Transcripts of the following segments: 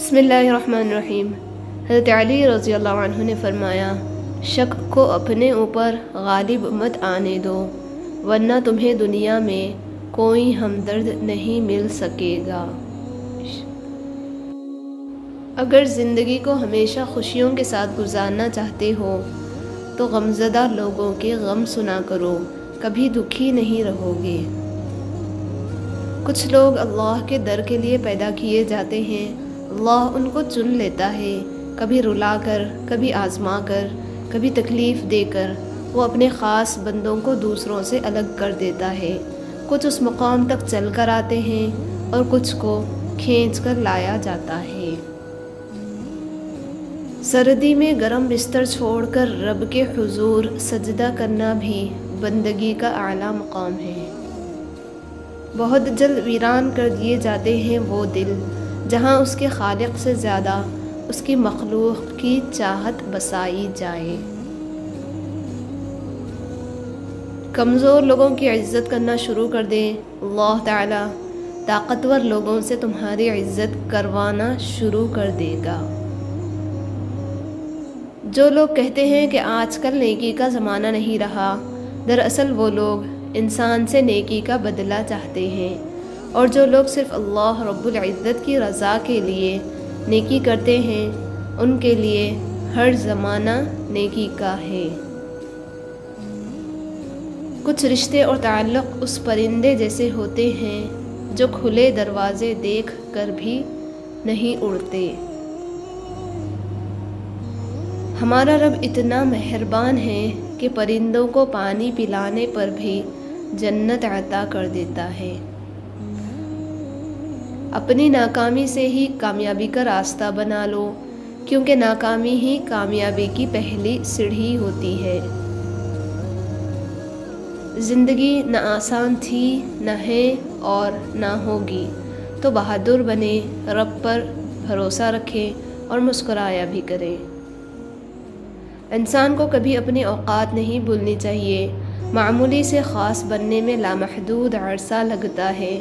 بسم اللہ الرحمن الرحیم۔ حضرت علی رضی اللہ عنہ نے فرمایا، شک کو اپنے اوپر غالب مت آنے دو، ورنہ تمہیں دنیا میں کوئی ہمدرد نہیں مل سکے گا۔ اگر زندگی کو ہمیشہ خوشیوں کے ساتھ گزارنا چاہتے ہو تو غمزدہ لوگوں کے غم سنا کرو، کبھی دکھی نہیں رہو گے۔ کچھ لوگ اللہ کے در کے لیے پیدا کیے جاتے ہیں، اللہ ان کو چن لیتا ہے، کبھی رلا کر، کبھی آزما کر، کبھی تکلیف دے کر وہ اپنے خاص بندوں کو دوسروں سے الگ کر دیتا ہے۔ کچھ اس مقام تک چل کر آتے ہیں اور کچھ کو کھینچ کر لایا جاتا ہے۔ سردی میں گرم بستر چھوڑ کر رب کے حضور سجدہ کرنا بھی بندگی کا اعلیٰ مقام ہے۔ بہت جلد ویران کر دیے جاتے ہیں وہ دل جہاں اس کے خالق سے زیادہ اس کی مخلوق کی چاہت بسائی جائے۔ کمزور لوگوں کی عزت کرنا شروع کر دیں، اللہ تعالی طاقتور لوگوں سے تمہاری عزت کروانا شروع کر دے گا۔ جو لوگ کہتے ہیں کہ آج کل نیکی کا زمانہ نہیں رہا، دراصل وہ لوگ انسان سے نیکی کا بدلہ چاہتے ہیں، اور جو لوگ صرف اللہ رب العزت کی رضا کے لیے نیکی کرتے ہیں ان کے لیے ہر زمانہ نیکی کا ہے۔ کچھ رشتے اور تعلق اس پرندے جیسے ہوتے ہیں جو کھلے دروازے دیکھ کر بھی نہیں اڑتے۔ ہمارا رب اتنا مہربان ہے کہ پرندوں کو پانی پلانے پر بھی جنت عطا کر دیتا ہے۔ اپنی ناکامی سے ہی کامیابی کا راستہ بنا لو، کیونکہ ناکامی ہی کامیابی کی پہلی سیڑھی ہوتی ہے۔ زندگی نہ آسان تھی، نہ ہے اور نہ ہوگی، تو بہادر بنے، رب پر بھروسہ رکھیں اور مسکرایا بھی کریں۔ انسان کو کبھی اپنی اوقات نہیں بھولنی چاہیے۔ معمولی سے خاص بننے میں لامحدود عرصہ لگتا ہے،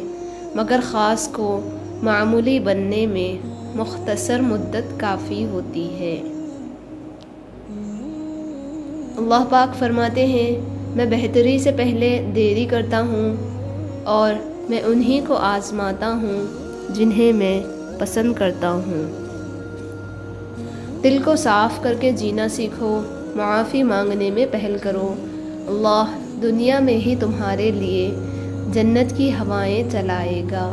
مگر خاص کو معمولی بننے میں مختصر مدت کافی ہوتی ہے۔ اللہ پاک فرماتے ہیں، میں بہتری سے پہلے دیری کرتا ہوں اور میں انہی کو آزماتا ہوں جنہیں میں پسند کرتا ہوں۔ دل کو صاف کر کے جینا سیکھو، معافی مانگنے میں پہل کرو۔ اللہ دنیا میں ہی تمہارے لیے جنت کی ہوائیں چلائے گا۔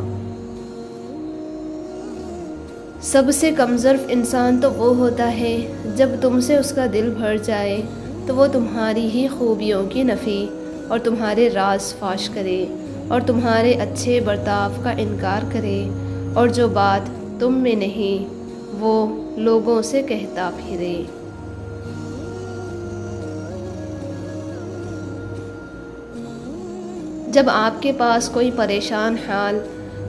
سب سے کمظرف انسان تو وہ ہوتا ہے جب تم سے اس کا دل بھر جائے تو وہ تمہاری ہی خوبیوں کی نفی اور تمہارے راز فاش کرے اور تمہارے اچھے برتاؤ کا انکار کرے، اور جو بات تم میں نہیں وہ لوگوں سے کہتا پھرے۔ جب آپ کے پاس کوئی پریشان حال،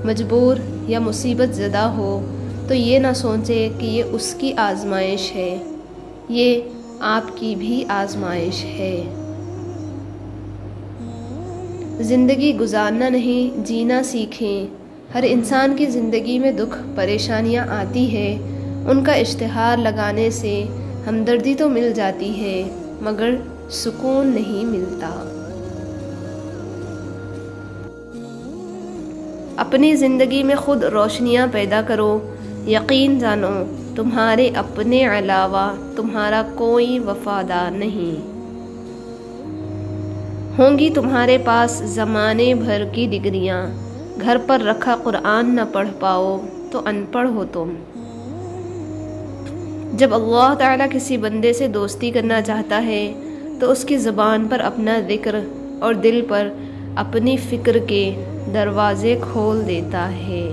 مجبور یا مصیبت زدہ ہو تو یہ نہ سوچے کہ یہ اس کی آزمائش ہے، یہ آپ کی بھی آزمائش ہے۔ زندگی گزارنا نہیں، جینا سیکھیں۔ ہر انسان کی زندگی میں دکھ پریشانیاں آتی ہے، ان کا اشتہار لگانے سے ہمدردی تو مل جاتی ہے مگر سکون نہیں ملتا۔ اپنی زندگی میں خود روشنیاں پیدا کرو، یقین جانو تمہارے اپنے علاوہ تمہارا کوئی وفادار نہیں۔ ہوں گی تمہارے پاس زمانے بھر کی ڈگریاں، گھر پر رکھا قرآن نہ پڑھ پاؤ تو ان پڑھ ہو تم۔ جب اللہ تعالیٰ کسی بندے سے دوستی کرنا چاہتا ہے تو اس کی زبان پر اپنا ذکر اور دل پر اپنی فکر کے دروازے کھول دیتا ہے۔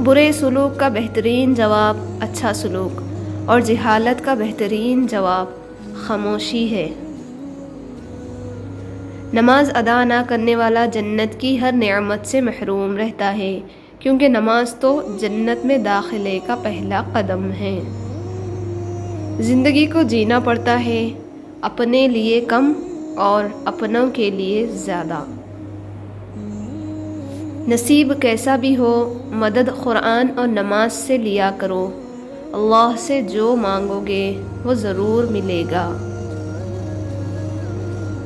برے سلوک کا بہترین جواب اچھا سلوک، اور جہالت کا بہترین جواب خاموشی ہے۔ نماز ادا نہ کرنے والا جنت کی ہر نعمت سے محروم رہتا ہے، کیونکہ نماز تو جنت میں داخلے کا پہلا قدم ہے۔ زندگی کو جینا پڑتا ہے، اپنے لیے کم اور اپنوں کے لیے زیادہ۔ نصیب کیسا بھی ہو مدد قرآن اور نماز سے لیا کرو، اللہ سے جو مانگو گے وہ ضرور ملے گا۔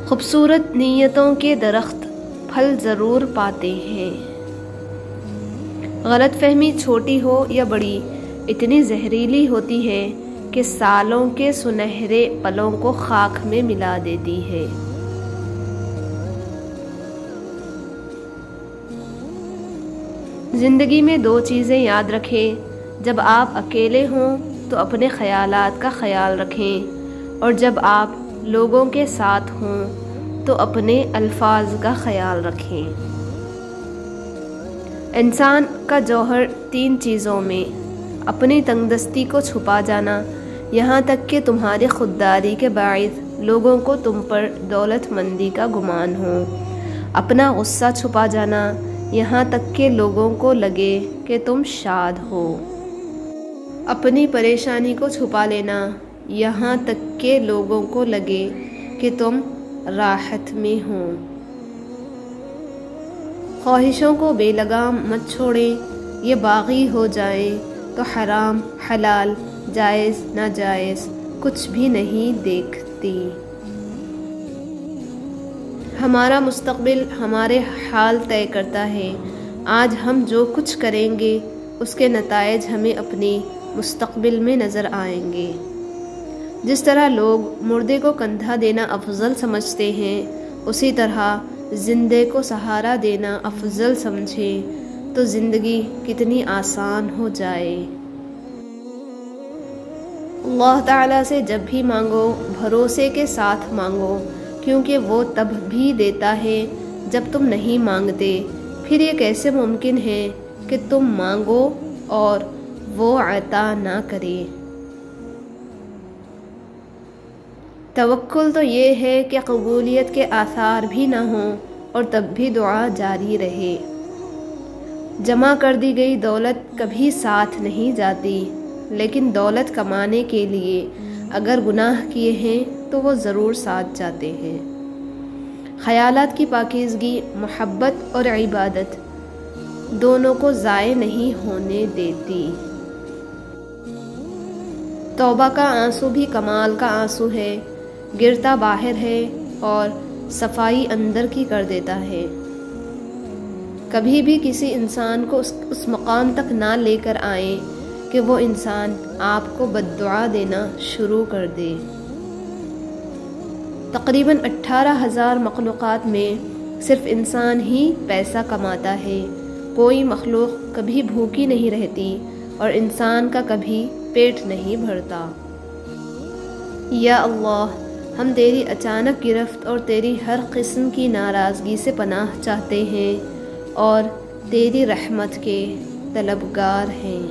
خوبصورت نیتوں کے درخت پھل ضرور پاتے ہیں۔ غلط فہمی چھوٹی ہو یا بڑی اتنی زہریلی ہوتی ہے کہ سالوں کے سنہرے پلوں کو خاک میں ملا دیتی ہے۔ زندگی میں دو چیزیں یاد رکھیں، جب آپ اکیلے ہوں تو اپنے خیالات کا خیال رکھیں، اور جب آپ لوگوں کے ساتھ ہوں تو اپنے الفاظ کا خیال رکھیں۔ انسان کا جوہر تین چیزوں میں: اپنی تنگدستی کو چھپا جانا، یہاں تک کہ تمہاری خودداری کے باعث لوگوں کو تم پر دولت مندی کا گمان ہو، اپنا غصہ چھپا جانا، یہاں تک کہ لوگوں کو لگے کہ تم شاد ہو، اپنی پریشانی کو چھپا لینا، یہاں تک کہ لوگوں کو لگے کہ تم راحت میں ہو۔ خواہشوں کو بے لگام مت چھوڑیں، یہ باغی ہو جائیں تو حرام حلال جائز ناجائز کچھ بھی نہیں دیکھتی۔ ہمارا مستقبل ہمارے حال طے کرتا ہے، آج ہم جو کچھ کریں گے اس کے نتائج ہمیں اپنی مستقبل میں نظر آئیں گے۔ جس طرح لوگ مردے کو کندھا دینا افضل سمجھتے ہیں، اسی طرح زندے کو سہارا دینا افضل سمجھیں تو زندگی کتنی آسان ہو جائے۔ اللہ تعالیٰ سے جب بھی مانگو بھروسے کے ساتھ مانگو، کیونکہ وہ تب بھی دیتا ہے جب تم نہیں مانگتے۔ پھر یہ کیسے ممکن ہے کہ تم مانگو اور وہ عطا نہ کرے؟ توکل تو یہ ہے کہ قبولیت کے آثار بھی نہ ہوں اور تب بھی دعا جاری رہے۔ جمع کر دی گئی دولت کبھی ساتھ نہیں جاتی، لیکن دولت کمانے کے لیے اگر گناہ کیے ہیں تو وہ ضرور ساتھ جاتے ہیں۔ خیالات کی پاکیزگی محبت اور عبادت دونوں کو ضائع نہیں ہونے دیتی۔ توبہ کا آنسو بھی کمال کا آنسو ہے، گرتا باہر ہے اور صفائی اندر کی کر دیتا ہے۔ کبھی بھی کسی انسان کو اس مقام تک نہ لے کر آئیں کہ وہ انسان آپ کو بد دعا دینا شروع کر دے۔ تقریباً 18,000 مخلوقات میں صرف انسان ہی پیسہ کماتا ہے، کوئی مخلوق کبھی بھوکی نہیں رہتی اور انسان کا کبھی پیٹ نہیں بھرتا۔ یا اللہ، ہم تیری اچانک گرفت اور تیری ہر قسم کی ناراضگی سے پناہ چاہتے ہیں اور تیری رحمت کے طلبگار ہیں۔